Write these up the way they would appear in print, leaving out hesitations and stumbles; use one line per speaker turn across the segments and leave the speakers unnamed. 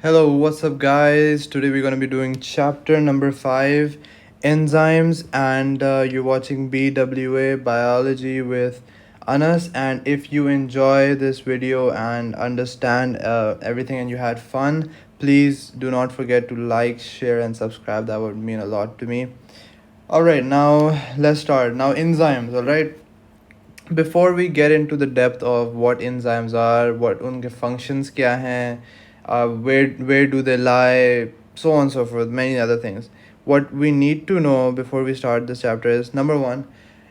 Hello, what's up, guys? Today we're going to be doing chapter number 5, enzymes, and you're watching BWA Biology with Anas. And if you enjoy this video and understand everything and you had fun, please do not forget to like, share, and subscribe. That would mean a lot to me. All right, now let's start. Now, enzymes, all right? Before we get into the depth of what enzymes are, what unke functions kya hain, where do they lie, so on and so forth, many other things. What we need to know before we start this chapter is number one,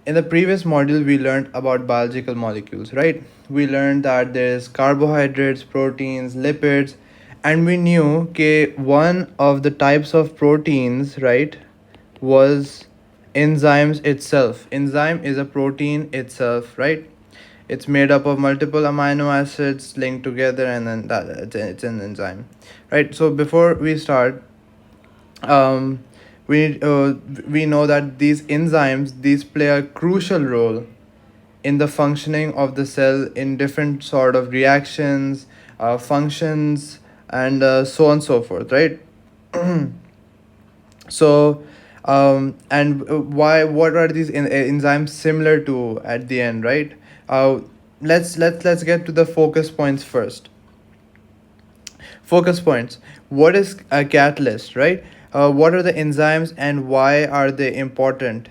in the previous module we learned about biological molecules, right? We learned that there's carbohydrates, proteins, lipids, and we knew that one of the types of proteins, right, was enzymes itself. Enzyme is a protein itself, right? It's made up of multiple amino acids linked together, and then it's an enzyme, right? So before we start, um, we know that these enzymes, these play a crucial role in the functioning of the cell in different sort of reactions, functions, and so on and so forth, right? So and why, what are these enzymes similar to at the end, right? uh, let's get to the focus points first. Focus points. What is a catalyst, right? What are the enzymes and why are they important?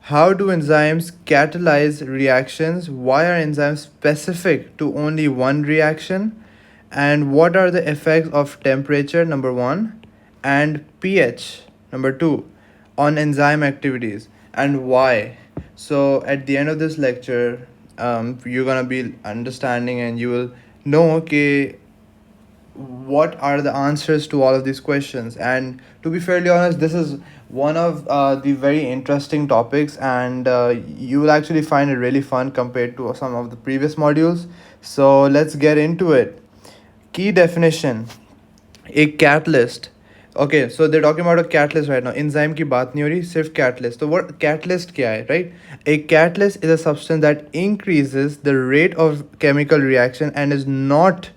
How do enzymes catalyze reactions? Why are enzymes specific to only one reaction? And what are the effects of temperature, number one, and pH, number two, on enzyme activities, and why? So, at the end of this lecture, you're gonna be understanding and you will know, okay, what are the answers to all of these questions. And to be fairly honest, this is one of the very interesting topics, and you will actually find it really fun compared to some of the previous modules. So let's get into it. Key definition: a catalyst. Okay, so they're talking about a catalyst right now. Enzyme की बात नहीं हो रही, सिर्फ catalyst. So what catalyst क्या है, right? A catalyst is a substance that increases the rate of chemical reaction and is not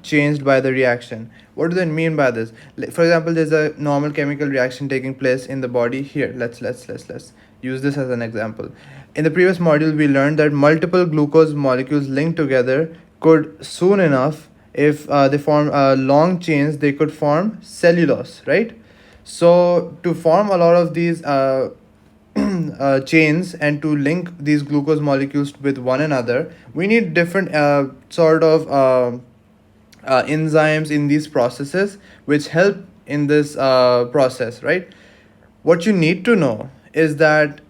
changed by the reaction. What do they mean by this? For example, there's a normal chemical reaction taking place in the body. Here, let's use this as an example. In the previous module, we learned that multiple glucose molecules linked together could soon enough, if they form long chains, they could form cellulose, right? So to form a lot of these chains and to link these glucose molecules with one another, we need different sort of enzymes in these processes which help in this process, right? What you need to know is that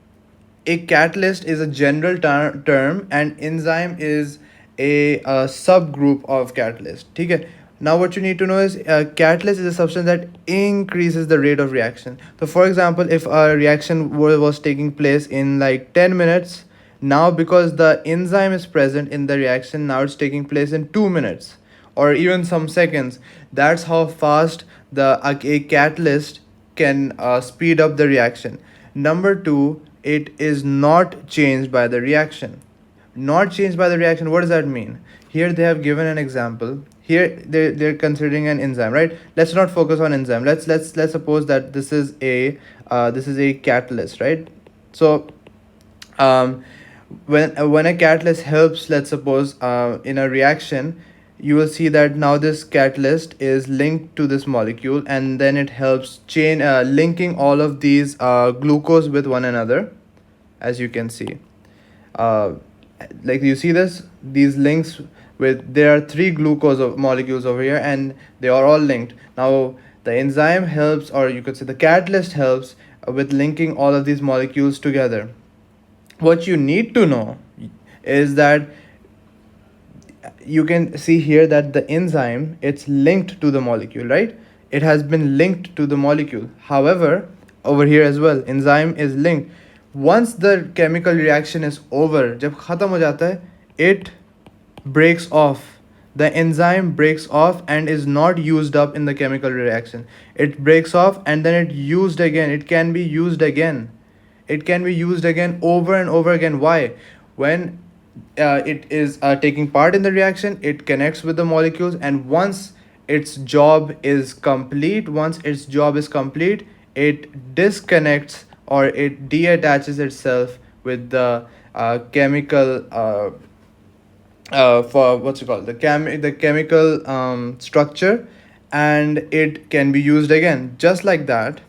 a catalyst is a general term and enzyme is a subgroup of catalyst. Okay. Now what you need to know is catalyst is a substance that increases the rate of reaction. So for example, if a reaction was taking place in like 10 minutes, now because the enzyme is present in the reaction, now it's taking place in 2 minutes or even some seconds. That's how fast a catalyst can speed up the reaction. Number two, it is not changed by the reaction. Not changed by the reaction, what does that mean? Here they have given an example. Here they're considering an enzyme, right? Let's not focus on enzyme. Let's suppose that this is a catalyst, right? So um, when a catalyst helps, let's suppose in a reaction, you will see that now this catalyst is linked to this molecule and then it helps chain linking all of these glucose with one another, as you can see. uh, like you see this, these links with, there are three glucose molecules over here and they are all linked. Now the enzyme helps, or you could say the catalyst helps with linking all of these molecules together. What you need to know is that you can see here that the enzyme, it's linked to the molecule, right? It has been linked to the molecule. However, over here as well, enzyme is linked. Once the chemical reaction is over, जब खत्म हो जाता है, it breaks off. The enzyme breaks off and is not used up in the chemical reaction. It breaks off and then it used again. It can be used again. It can be used again over and over again. Why? When it is taking part in the reaction, it connects with the molecules, and once its job is complete, once its job is complete, it disconnects or it deattaches itself with the chemical for what's it called, the chemical structure, and it can be used again. Just like that,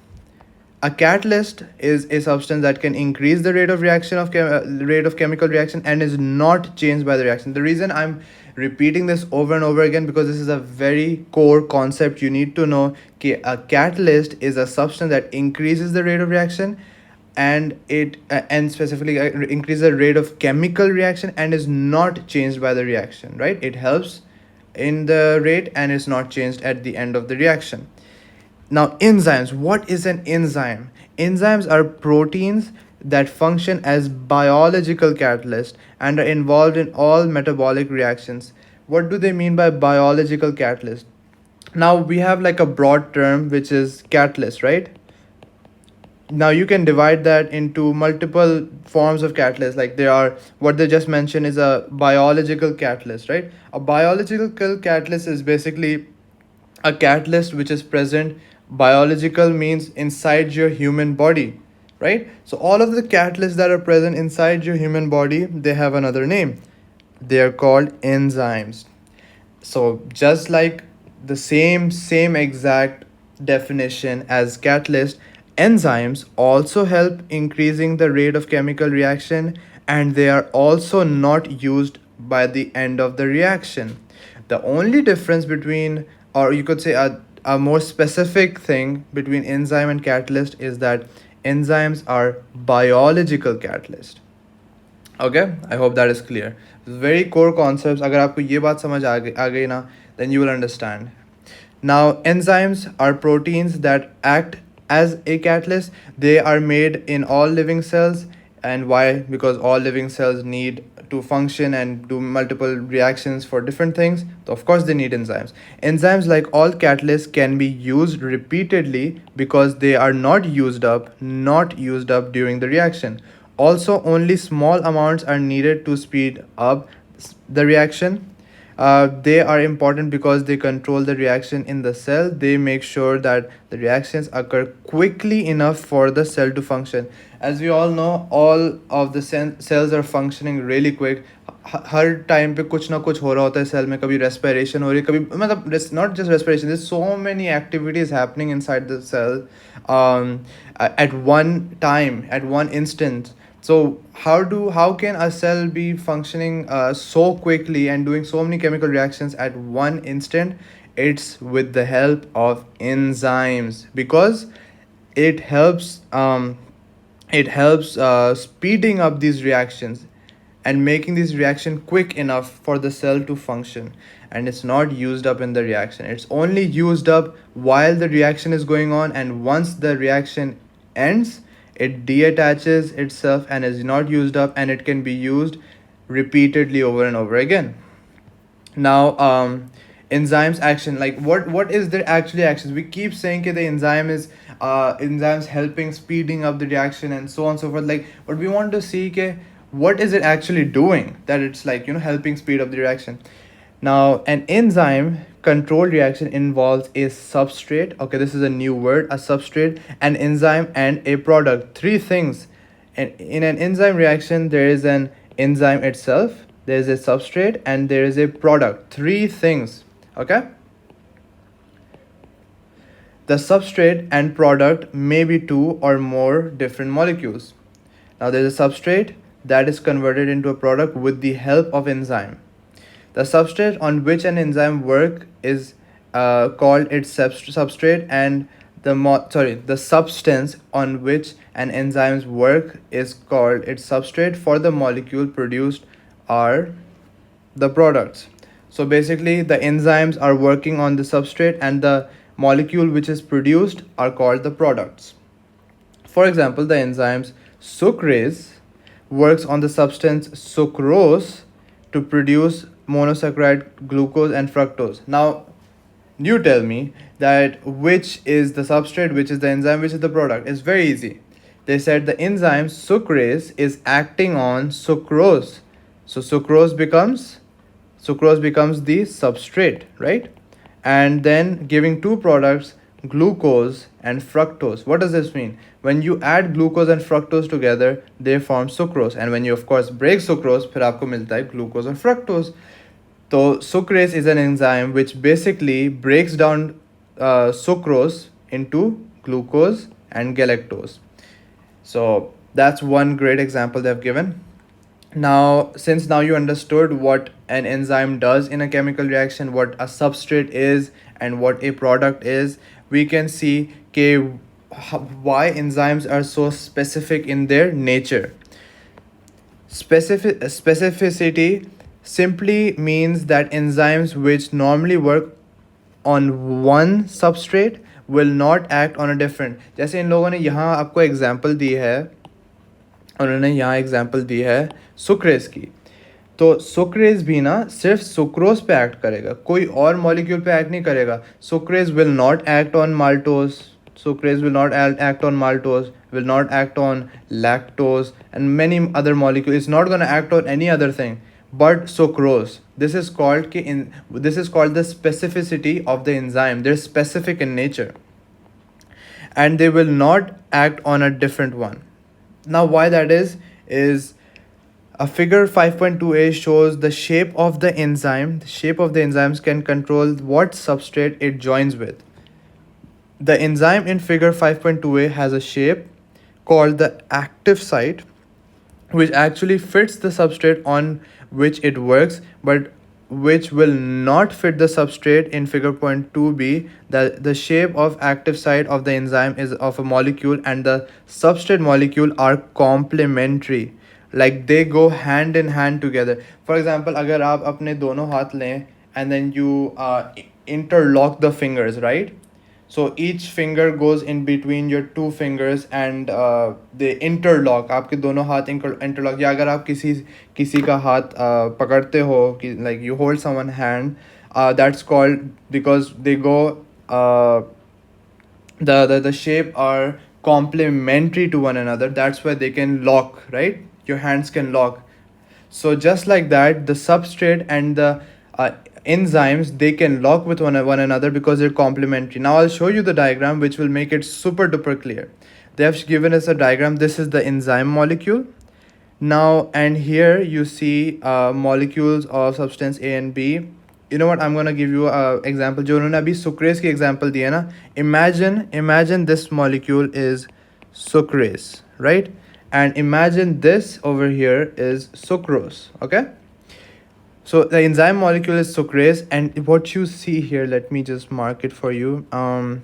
a catalyst is a substance that can increase the rate of reaction of rate of chemical reaction and is not changed by the reaction. The reason I'm repeating this over and over again, because this is a very core concept you need to know. A catalyst is a substance that increases the rate of reaction, and it and specifically increase the rate of chemical reaction and is not changed by the reaction, right? It helps in the rate and is not changed at the end of the reaction. Now, enzymes. What is an enzyme? Enzymes are proteins that function as biological catalysts and are involved in all metabolic reactions. What do they mean by biological catalyst? Now, we have like a broad term which is catalyst, right? Now you can divide that into multiple forms of catalyst. Like there are, what they just mentioned is a biological catalyst, right? A biological catalyst is basically a catalyst which is present. Biological means inside your human body, right? So all of the catalysts that are present inside your human body, they have another name. They are called enzymes. So just like the same exact definition as catalyst, enzymes also help increasing the rate of chemical reaction, and they are also not used by the end of the reaction. The only difference between, or you could say a more specific thing between enzyme and catalyst, is that enzymes are biological catalyst. Okay, I hope that is clear. Very core concepts. अगर आपको ये बात समझ आ गई ना, then you will understand. Now, enzymes are proteins that act as a catalyst. They are made in all living cells. And why? Because all living cells need to function and do multiple reactions for different things. So of course, they need enzymes. Enzymes, like all catalysts, can be used repeatedly because they are not used up during the reaction. Also, only small amounts are needed to speed up the reaction. They are important because they control the reaction in the cell. They make sure that the reactions occur quickly enough for the cell to function. As we all know, all of the cells are functioning really quick. Her time पे कुछ ना कुछ हो रहा होता है cell में. कभी रेस्पिरेशन हो रही है, कभी मतलब not just respiration, there so many activities happening inside the cell at one time, at one instant. So how can a cell be functioning so quickly and doing so many chemical reactions at one instant? It's with the help of enzymes, because it helps speeding up these reactions and making this reaction quick enough for the cell to function. And it's not used up in the reaction. It's only used up while the reaction is going on, and once the reaction ends, it deattaches itself and is not used up, and it can be used repeatedly over and over again. Now, enzymes action, like what is their actually actions? We keep saying that the enzyme is enzymes helping speeding up the reaction and so on and so forth. Like, but we want to see what is it actually doing that it's like, helping speed up the reaction. Now, an enzyme controlled reaction involves a substrate. Okay, this is a new word: a substrate, an enzyme, and a product. Three things. And in an enzyme reaction, there is an enzyme itself, there is a substrate, and there is a product. Three things. Okay. The substrate and product may be two or more different molecules. Now, there is a substrate that is converted into a product with the help of enzyme. The substrate on which an enzyme work is called its substrate, and the substance on which an enzyme's work is called its substrate. For the molecule produced are the products. So basically, the enzymes are working on the substrate, and the molecule which is produced are called the products. For example, the enzymes sucrase works on the substance sucrose to produce monosaccharide glucose and fructose. Now, you tell me that which is the substrate, which is the enzyme, which is the product. It's very easy. They said the enzyme sucrase is acting on sucrose. So sucrose becomes the substrate, right? and then giving two products, glucose and fructose. What does this mean? When you add glucose and fructose together, they form sucrose, and when you of course break sucrose, फिर आपको मिलता है glucose और fructose. So sucrase is an enzyme which basically breaks down sucrose into glucose and galactose. So that's one great example they've given. Now, since now you understood what an enzyme does in a chemical reaction, what a substrate is and what a product is, we can see why enzymes are so specific in their nature. Specificity simply means that enzymes which normally work on one substrate will not act on a different. जैसे इन लोगों ने यहाँ आपको example दी है, उन्होंने यहाँ example दी है sucrase की, तो सुक्रेज भी ना सिर्फ सुक्रोज पे एक्ट करेगा, कोई और मॉलिक्यूल पे एक्ट नहीं करेगा. Sucrase will not act on maltose, sucrase will not act on maltose, will not act on lactose and many other molecules. It's not going to act on any other thing but sucrose. This is called the specificity of the enzyme. They're specific in nature and they will not act on a different one. Now why that is a figure 5.2a shows the shape of the enzyme. The shape of the enzymes can control what substrate it joins with. The enzyme in figure 5.2a has a shape called the active site, which actually fits the substrate on which it works, but which will not fit the substrate in figure 0.2b. The shape of active site of the enzyme is of a molecule and the substrate molecule are complementary, like they go hand in hand together. For example, अगर आप अपने दोनों हाथ लें and then you interlock the fingers, right? So each finger goes in between your two fingers and they interlock. आपके दोनों हाथ interlock. या अगर आप किसी का हाथ पकड़ते हो कि like you hold someone's hand, that's called, because they go the shape are complementary to one another. That's why they can lock, right? Your hands can lock. So just like that, the substrate and the enzymes, they can lock with one another because they're complementary. Now I'll show you the diagram which will make it super duper clear. They have given us a diagram. This is the enzyme molecule. Now, and here you see molecules of substance A and B. You know what, I'm gonna give you a example. जो उन्होंने अभी sucrase की example दिया ना, imagine this molecule is sucrase, right? And imagine this over here is sucrose, okay? So the enzyme molecule is sucrase, and what you see here, let me just mark it for you. Where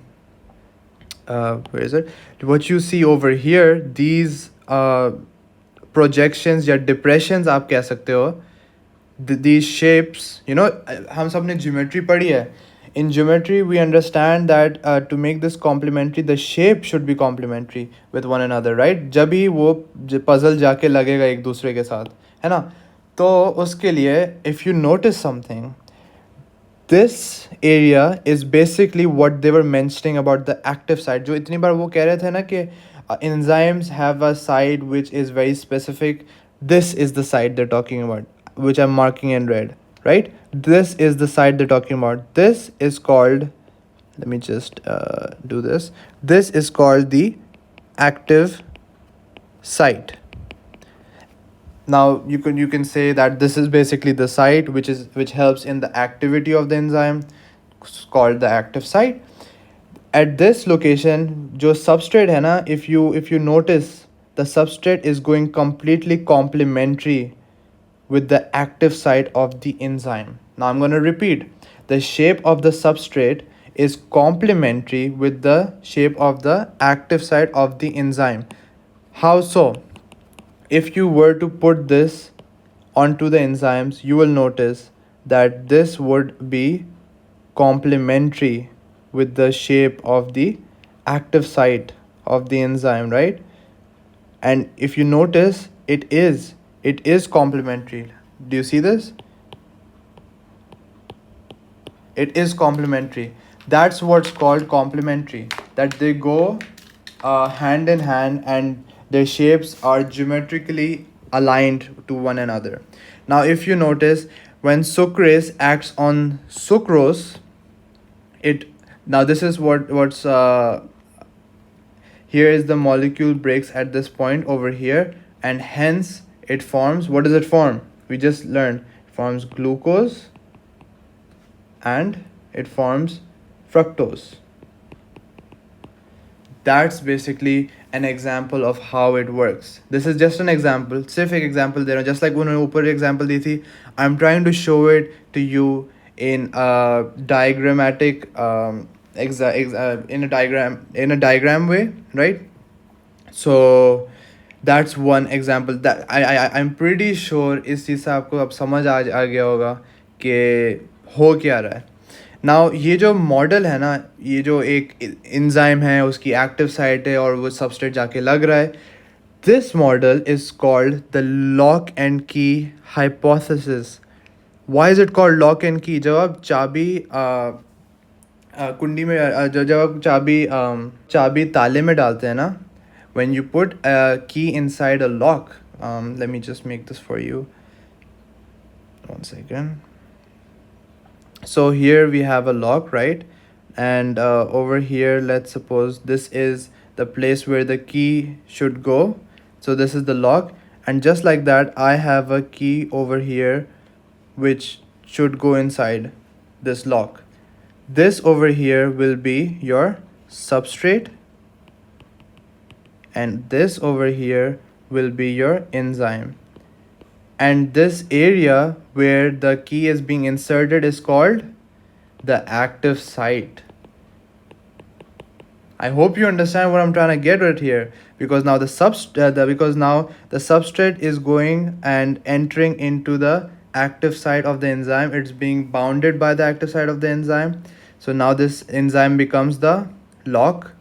is it? What you see over here, these projections या depressions आप कह सकते हो. These shapes, you know, हम सब ने geometry पढ़ी है. In geometry, we understand that to make this complementary, the shape should be complementary with one another, right? जब ही वो puzzle जाके लगेगा एक दूसरे के साथ, है ना? तो उसके लिए if you notice something, this area is basically what they were mentioning about the active site. जो इतनी बार वो कह रहे थे ना कि enzymes have a site which is very specific. This is the site they're talking about, which I'm marking in red, right? This is the site they're talking about. This is called, let me just do this. This is called the active site. Now you can say that this is basically the site which helps in the activity of the enzyme. It's called the active site. At this location, जो substrate है ना, if you notice, the substrate is going completely complementary with the active site of the enzyme. Now I'm going to repeat. The shape of the substrate is complementary with the shape of the active site of the enzyme. How so? If you were to put this onto the enzymes, you will notice that this would be complementary with the shape of the active site of the enzyme, right? And if you notice, it is complementary. Do you see this? It is complementary. That's what's called complementary, that they go hand in hand and their shapes are geometrically aligned to one another. Now if you notice, when sucrase acts on sucrose, it now this is what's here is the molecule breaks at this point over here, and hence it forms, what does it form? We just learned it forms glucose and it forms fructose. That's basically an example of how it works. This is just an example, specific example there, just like उन्होंने ऊपर example दी थी. I'm trying to show it to you in a diagrammatic in a diagram way, right? So that's one example that I'm pretty sure इस चीज़ से आपको अब समझ आ गया होगा कि हो क्या रहा है. नाउ ये जो मॉडल है ना, ये जो एक इंजाइम है उसकी एक्टिव साइट है और वो सबस्ट्रेट जाके लग रहा है, this model is called the lock and key hypothesis. Why is it called lock and key? जब आप चाबी कुंडी में जब आप चाबी ताले में डालते हैं ना, when you put a key inside a lock, let me just make this for you, 1 second. So here we have a lock, right? And over here, let's suppose this is the place where the key should go. So this is the lock, and just like that, I have a key over here which should go inside this lock. This over here will be your substrate, and this over here will be your enzyme. And this area where the key is being inserted is called the active site. I hope you understand what I'm trying to get at here, because now the substrate is going and entering into the active site of the enzyme. It's being bounded by the active site of the enzyme. So now this enzyme becomes the lock.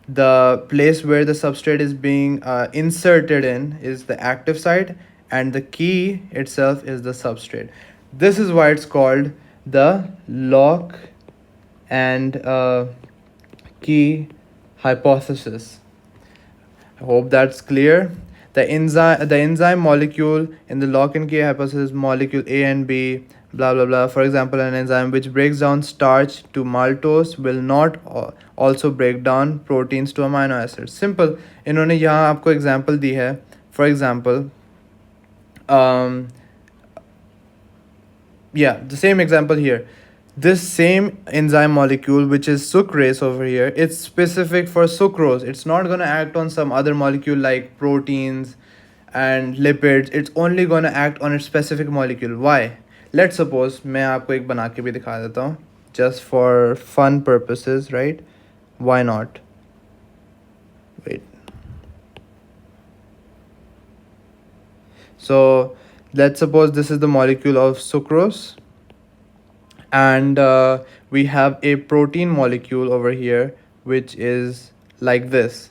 The place where the substrate is being inserted in is the active site, and the key itself is the substrate. This is why it's called the lock and key hypothesis. I hope that's clear. The enzyme molecule in the lock and key hypothesis, molecule A and B, blah blah blah. For example, an enzyme which breaks down starch to maltose will not also break down proteins to amino acids. Simple. इन्होंने यहाँ आपको example दी है. For example, the same example here. This same enzyme molecule, which is sucrase over here, it's specific for sucrose. It's not going to act on some other molecule like proteins and lipids. It's only going to act on its specific molecule. Why? Let's suppose, मैं आपको एक बना के भी दिखा देता हूँ, just for fun purposes, right? Why not? Wait. So let's suppose this is the molecule of sucrose, and we have a protein molecule over here which is like this.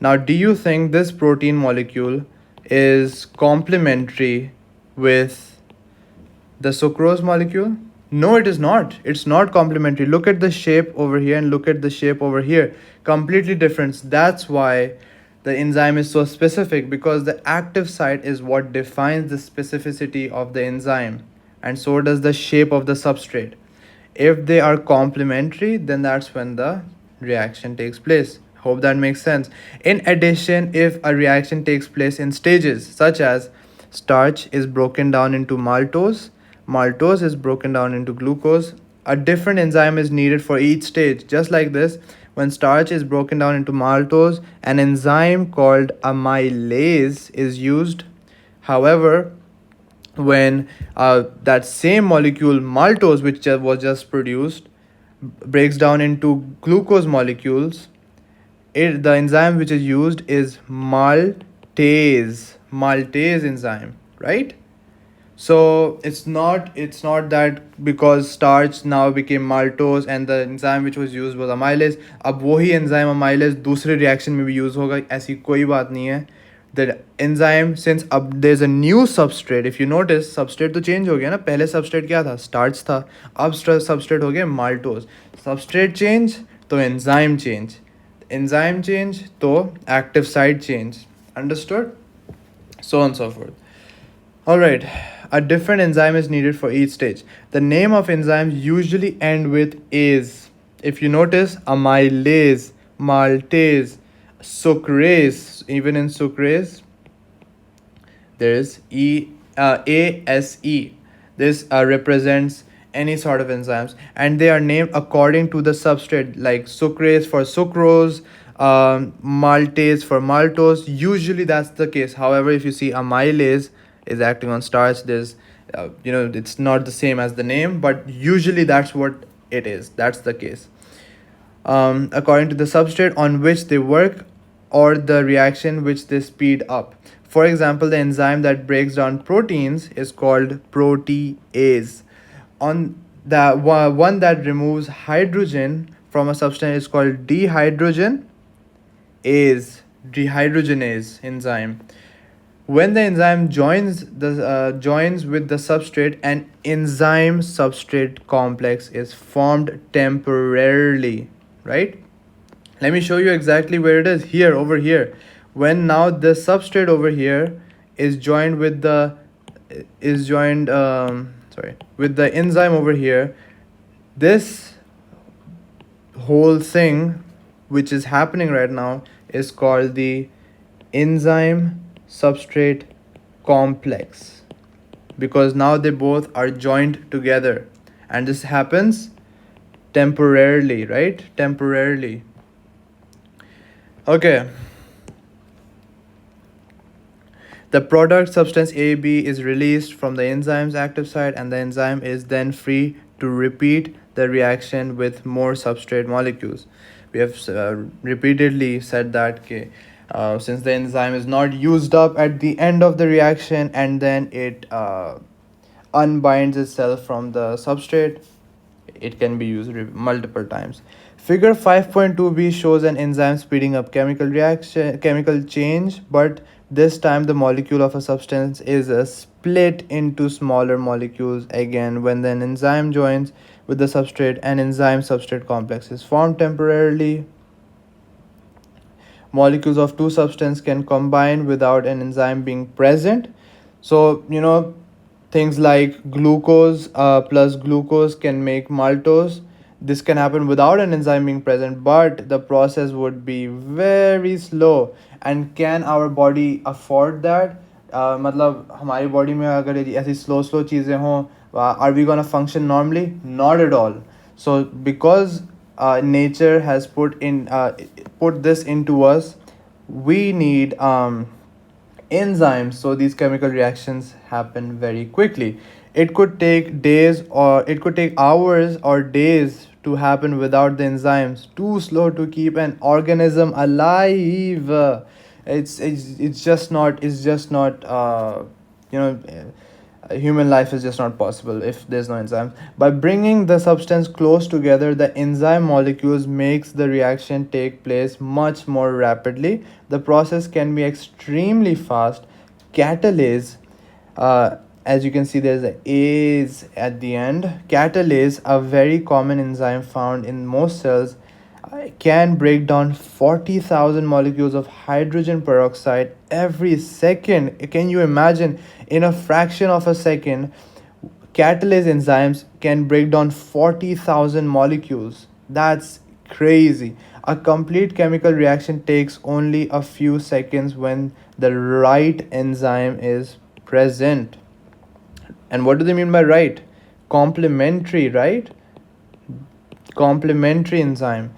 Now, do you think this protein molecule is complementary with the sucrose molecule? No, it is not. It's not complementary. Look at the shape over here and look at the shape over here. Completely different. That's why the enzyme is so specific, because the active site is what defines the specificity of the enzyme, and so does the shape of the substrate. If they are complementary, then that's when the reaction takes place. Hope that makes sense. In addition, if a reaction takes place in stages, such as starch is broken down into maltose, maltose is broken down into glucose, a different enzyme is needed for each stage. Just like this, when starch is broken down into maltose, an enzyme called amylase is used. However, when that same molecule maltose, which was just produced, breaks down into glucose molecules, the enzyme which is used is maltase enzyme, right? So it's not that because starch now became maltose and the enzyme which was used was amylase, अब वही enzyme amylase दूसरे reaction में भी use होगा, ऐसी कोई बात नहीं है. The enzyme, since there's a new substrate, if you notice substrate तो change हो गया ना. पहले substrate क्या था? Starch था. अब substrate हो गया maltose. Substrate change तो enzyme change, enzyme change तो active site change. Understood? So on and so forth. Alright, a different enzyme is needed for each stage. The name of enzymes usually end with ase. If you notice, amylase, maltase, sucrase, even in sucrase, there is ASE. This represents any sort of enzymes, and they are named according to the substrate, like sucrase for sucrose, maltase for maltose. Usually that's the case. However, if you see amylase is acting on starch, there's it's not the same as the name, but usually that's what it is. That's the case. According to the substrate on which they work or the reaction which they speed up. For example, the enzyme that breaks down proteins is called protease. On the one that removes hydrogen from a substance is called dehydrogenase, dehydrogenase enzyme. When the enzyme joins with the substrate, an enzyme substrate complex is formed temporarily, right? Let me show you exactly where it is. Here, over here. When now the substrate over here is joined with the with the enzyme over here, this whole thing which is happening right now is called the enzyme substrate complex, because now they both are joined together, and this happens temporarily, right? Temporarily. Okay. The product substance AB is released from the enzyme's active site, and the enzyme is then free to repeat the reaction with more substrate molecules. We have repeatedly said that since the enzyme is not used up at the end of the reaction, and then it unbinds itself from the substrate, it can be used multiple times. Figure 5.2b shows an enzyme speeding up chemical change, but this time the molecule of a substance is split into smaller molecules. Again, when the enzyme joins with the substrate, an enzyme substrate complex is formed temporarily. Molecules of two substances can combine without an enzyme being present. So, things like glucose plus glucose can make maltose. This can happen without an enzyme being present, but the process would be very slow. And can our body afford that? मतलब हमारी body में अगर ऐसी slow चीज़ें हों, are we gonna function normally? Not at all. So because nature has put this into us, we need enzymes, so these chemical reactions happen very quickly. It could take days, or it could take hours or days to happen without the enzymes. Too slow to keep an organism alive. It's just not, you know human life is just not possible if there's no enzymes. By bringing the substance close together, the enzyme molecules makes the reaction take place much more rapidly. The process can be extremely fast. Catalase, as you can see, there's a A's at the end. Catalase, a very common enzyme found in most cells, can break down 40,000 molecules of hydrogen peroxide every second. Can you imagine? In a fraction of a second, catalase enzymes can break down 40,000 molecules. That's crazy. A complete chemical reaction takes only a few seconds when the right enzyme is present. And what do they mean by right? Complementary, right? Complementary enzyme.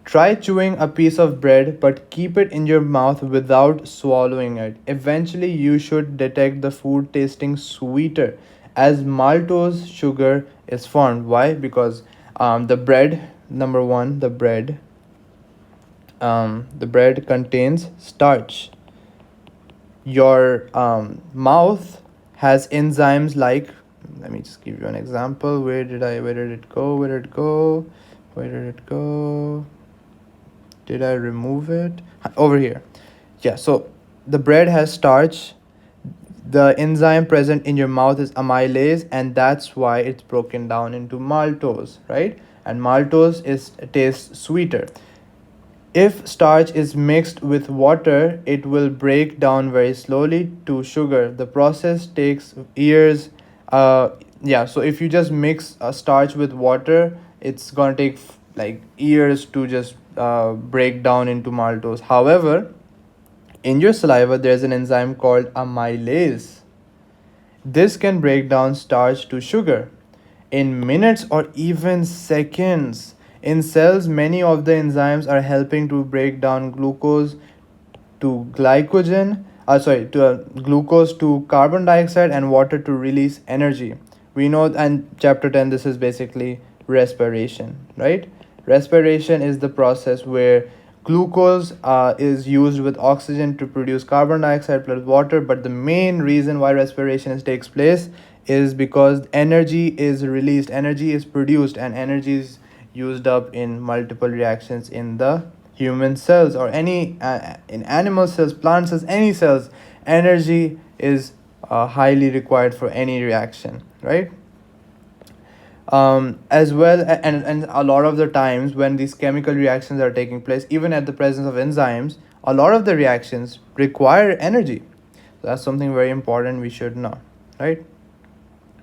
Try chewing a piece of bread, but keep it in your mouth without swallowing it. Eventually, you should detect the food tasting sweeter as maltose sugar is formed. Why? Because the bread, number one, the bread contains starch. Your mouth has enzymes like, let me just give you an example. Where did it go? Did I remove it? Over here. Yeah, so the bread has starch. The enzyme present in your mouth is amylase, and that's why it's broken down into maltose, right? And maltose tastes sweeter. If starch is mixed with water, it will break down very slowly to sugar. The process takes years. So if you just mix a starch with water, it's gonna take like years to just break down into maltose. However, in your saliva, there's an enzyme called amylase. This can break down starch to sugar in minutes or even seconds. In cells, many of the enzymes are helping to break down glucose to glucose to carbon dioxide and water to release energy. We know, and chapter 10, this is basically respiration, right? Respiration is the process where glucose is used with oxygen to produce carbon dioxide plus water, but the main reason why respiration takes place is because energy is released, energy is produced, and energy is used up in multiple reactions in the human cells or any in animal cells, plant cells, any cells. Energy is highly required for any reaction, right? As well, and a lot of the times when these chemical reactions are taking place, even at the presence of enzymes, a lot of the reactions require energy. So that's something very important we should know, right?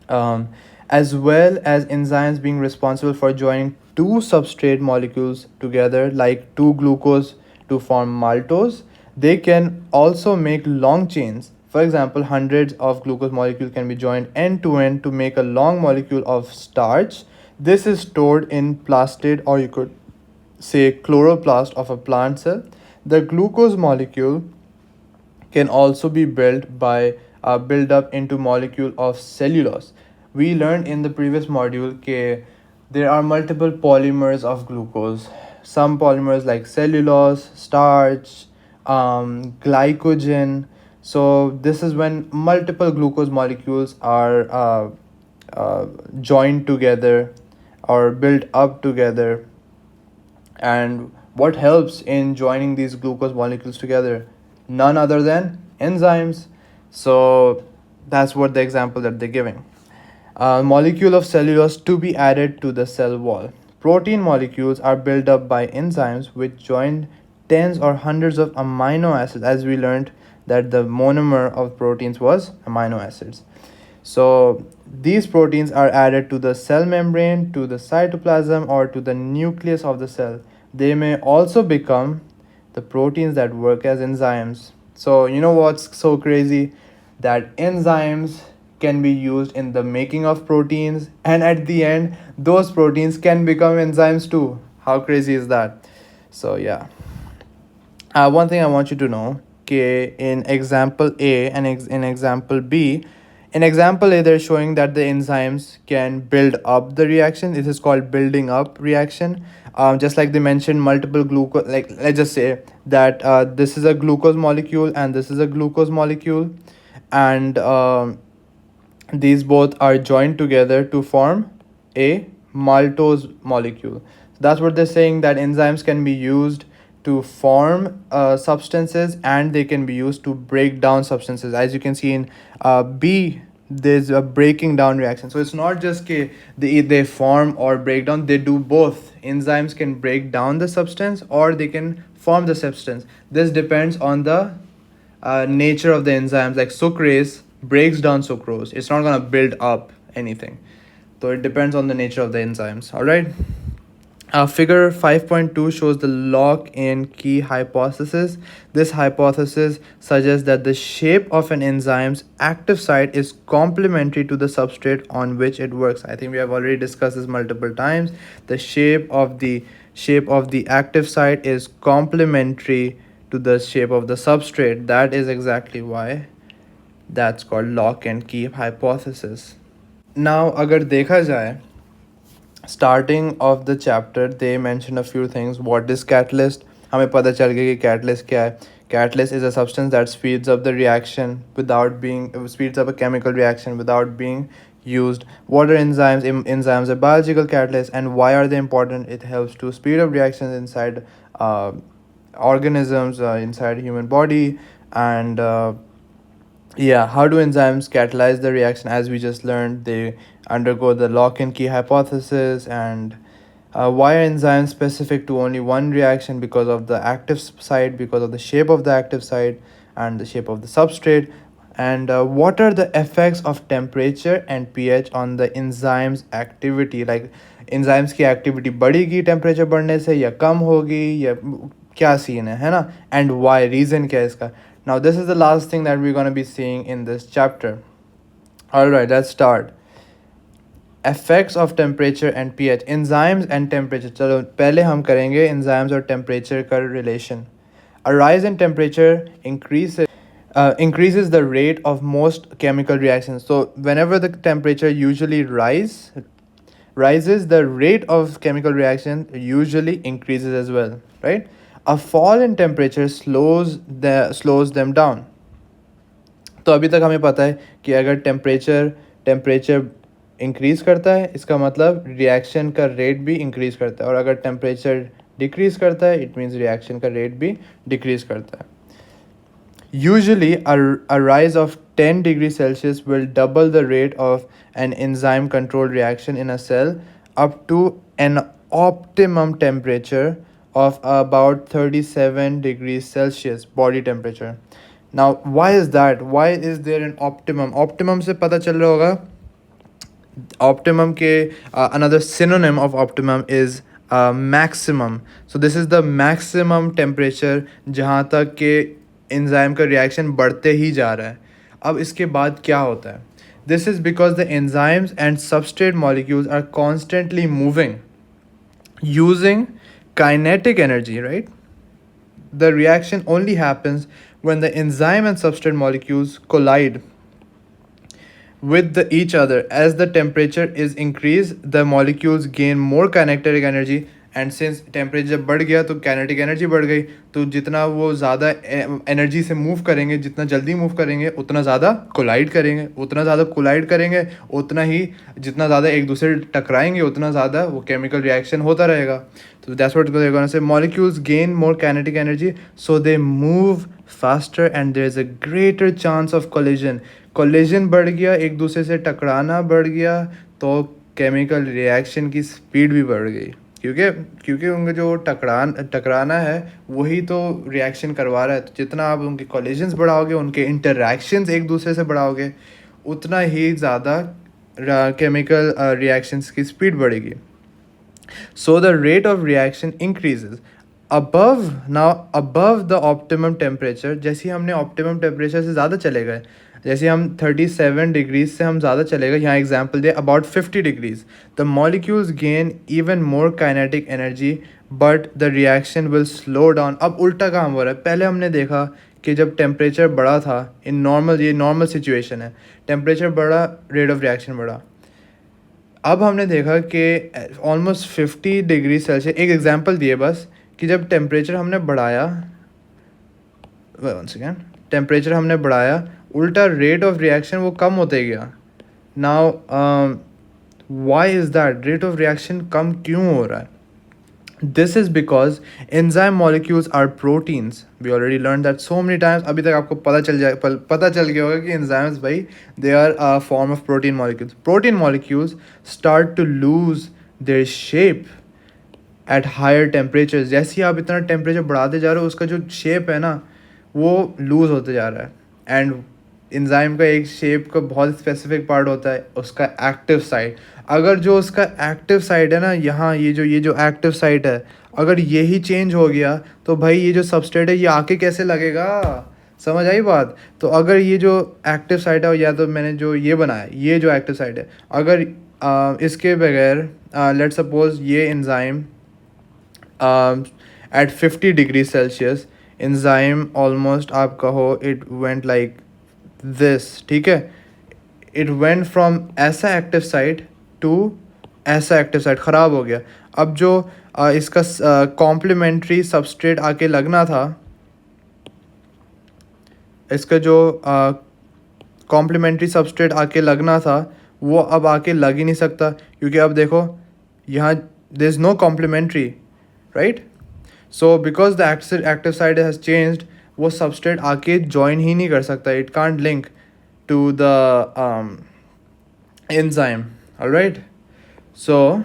um, as well as enzymes being responsible for joining two substrate molecules together, like two glucose to form maltose. They can also make long chains. For example, hundreds of glucose molecules can be joined end to end to make a long molecule of starch. This is stored in plastid, or you could say chloroplast of a plant cell. The glucose molecule can also be built up into molecule of cellulose. We learned in the previous module that there are multiple polymers of glucose. Some polymers like cellulose, starch, glycogen. So this is when multiple glucose molecules are joined together or built up together. And what helps in joining these glucose molecules together? None other than enzymes. So that's what the example that they're giving. A molecule of cellulose to be added to the cell wall. Protein molecules are built up by enzymes which join tens or hundreds of amino acids, as we learned that the monomer of proteins was amino acids. So these proteins are added to the cell membrane, to the cytoplasm, or to the nucleus of the cell. They may also become the proteins that work as enzymes. So you know what's so crazy? That enzymes can be used in the making of proteins, and at the end those proteins can become enzymes too. How crazy is that? So yeah, one thing I want you to know, okay, in example A and in example B, in example A, they're showing that the enzymes can build up the reaction. This is called building up reaction. Just like they mentioned, multiple glucose, like let's just say that this is a glucose molecule and this is a glucose molecule, and these both are joined together to form a maltose molecule. That's what they're saying, that enzymes can be used to form substances, and they can be used to break down substances. As you can see in B, there's a breaking down reaction. So it's not just they form or break down, they do both. Enzymes can break down the substance or they can form the substance. This depends on the nature of the enzymes. Like sucrase breaks down sucrose, it's not going to build up anything. So it depends on the nature of the enzymes. All right. Figure 5.2 shows the lock and key hypothesis. This hypothesis suggests that the shape of an enzyme's active site is complementary to the substrate on which it works. I think we have already discussed this multiple times. The shape of the active site is complementary to the shape of the substrate. That is exactly why that's called lock and key hypothesis. Now, अगर देखा जाए, starting of the chapter they mention a few things. What is catalyst? हमें पता चल गया कि catalyst क्या है. Catalyst is a substance that speeds up the reaction without being speeds up a chemical reaction without being used. What are enzymes? Enzymes are biological catalysts, and why are they important? It helps to speed up reactions inside uh, organisms, inside human body, and yeah, how do enzymes catalyze the reaction? As we just learned, they undergo the lock and key hypothesis. And why are enzymes specific to only one reaction? Because of the active site, because of the shape of the active site and the shape of the substrate. And what are the effects of temperature and pH on the enzyme's activity? Like enzymes की activity बढ़ेगी temperature बढ़ने से या कम होगी या क्या scene है ना, एंड वाई, रीज़न क्या है इसका. Now this is the last thing that we gonna be seeing in this chapter. Alright, let's start. effects of temperature and pH, enzymes and temperature. चलो पहले हम करेंगे enzymes और temperature का relation. A rise in temperature increases the rate of most chemical reactions. So whenever the temperature usually rises, the rate of chemical reaction usually increases as well, right? A fall in temperature slows them down. तो अभी तक हमें पता है कि अगर temperature increase करता है इसका मतलब रिएक्शन का रेट भी इंक्रीज़ करता है, और अगर टेम्परेचर डिक्रीज़ करता है इट मीन्स रिएक्शन का रेट भी डिक्रीज़ करता है. Usually, a rise of 10 degrees Celsius will double the rate of an enzyme controlled reaction in a cell up to an optimum temperature of about 37 degrees Celsius body temperature. Now, why is that? Why is there an optimum? Optimum से पता चल रहा होगा. Optimum के another synonym of optimum is maximum. So this is the maximum temperature जहाँ तक के enzyme का रिएक्शन बढ़ते ही जा रहा है. अब इसके बाद क्या होता है? This is because the enzymes and substrate molecules are constantly moving using kinetic energy, right? The reaction only happens when the enzyme and substrate molecules collide with each other. As the temperature is increased, the molecules gain more kinetic energy, and since temperature बढ़ गया तो kinetic energy बढ़ गई, तो जितना वो ज़्यादा energy से मूव करेंगे, जितना जल्दी मूव करेंगे उतना ज़्यादा कोलाइड करेंगे, उतना ही जितना ज़्यादा एक दूसरे टकराएंगे उतना ज़्यादा वो केमिकल रिएक्शन होता रहेगा. तो that's what they gonna say, molecules gain more kinetic energy so they move faster and there is a greater chance of collision बढ़ गया, एक दूसरे से टकराना बढ़ गया, तो केमिकल रिएक्शन की स्पीड भी बढ़ गई, क्योंकि उनका जो टकराना है वही तो रिएक्शन करवा रहा है. तो जितना आप उनके कोलिजन्स बढ़ाओगे, उनके इंटरैक्शंस एक दूसरे से बढ़ाओगे, उतना ही ज़्यादा केमिकल रिएक्शंस की स्पीड बढ़ेगी. So the rate of reaction increases above the optimum temperature. जैसे हमने ऑप्टिमम टेम्परेचर से ज़्यादा चले गए, जैसे हम 37 डिग्रीज से हम ज़्यादा चले गए, यहाँ एग्जाम्पल दिया about 50 degrees, the molecules gain even more kinetic energy but the reaction will slow down. अब उल्टा काम हो रहा है. पहले हमने देखा कि जब टेम्परेचर बढ़ा था इन ये नॉर्मल सिचुएशन है, टेम्परेचर बढ़ा, रेट ऑफ रिएक्शन बढ़ा. अब हमने देखा कि ऑलमोस्ट 50 डिग्री सेल्सियस, एक एग्जाम्पल दिए बस, कि जब टेम्परेचर हमने बढ़ाया उल्टा रेट ऑफ रिएक्शन वो कम होते गया. Now why is that? Rate of reaction कम क्यों हो रहा है? This is because enzyme molecules are proteins. We already learn that so many times. अभी तक आपको पता चल गया होगा कि एंजाइम्स भाई they are a form of protein molecules. Protein molecules start to lose their shape at higher temperature. जैसे ही आप इतना टेम्परेचर बढ़ाते जा रहे हो उसका जो शेप है ना वो लूज़ होते जा रहा है. एंड एंजाइम का एक शेप का बहुत स्पेसिफिक पार्ट होता है उसका एक्टिव साइट. अगर जो उसका एक्टिव साइट है ना, यहाँ ये जो एक्टिव साइट है, अगर यही चेंज हो गया तो भाई ये जो सबस्ट्रेट है ये आके कैसे लगेगा? समझ आई बात? तो अगर ये जो एक्टिव साइट है, या तो मैंने जो ये बनाया ये जो एक्टिव साइट है, अगर इसके बगैर लेट सपोज ये enzyme eight 50 degree Celsius enzyme almost आप कहो इट वेंट लाइक दिस, ठीक है, इट वेंट फ्रॉम ऐसा एक्टिव साइट टू ऐसा एक्टिव साइट, ख़राब हो गया. अब जो इसका कॉम्प्लीमेंट्री सबस्ट्रेट आके लगना था, इसका जो कॉम्प्लीमेंट्री सबस्ट्रेट आके लगना था वो अब आके लग ही नहीं सकता, क्योंकि अब देखो यहाँ there is no complementary, right? So because the active site has changed, वो सबस्ट्रेट आके ज्वाइन ही नहीं कर सकता. It can't link to the enzyme. All right, so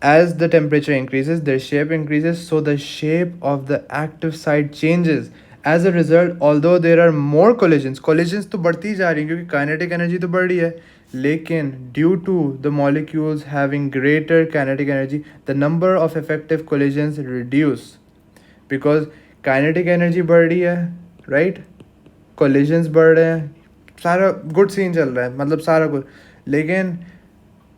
as the temperature increases their shape increases, so the shape of the active site changes. As a result, although there are more collisions तो बढ़ती ही जा रही है क्योंकि kinetic energy तो बढ़ रही है, लेकिन due to the molecules having greater kinetic energy the number of effective collisions reduce, because kinetic energy बढ़ रही है, राइट, कोलिजन्स बढ़ रहे हैं, सारा गुड सीन चल रहा है, मतलब सारा कुछ। लेकिन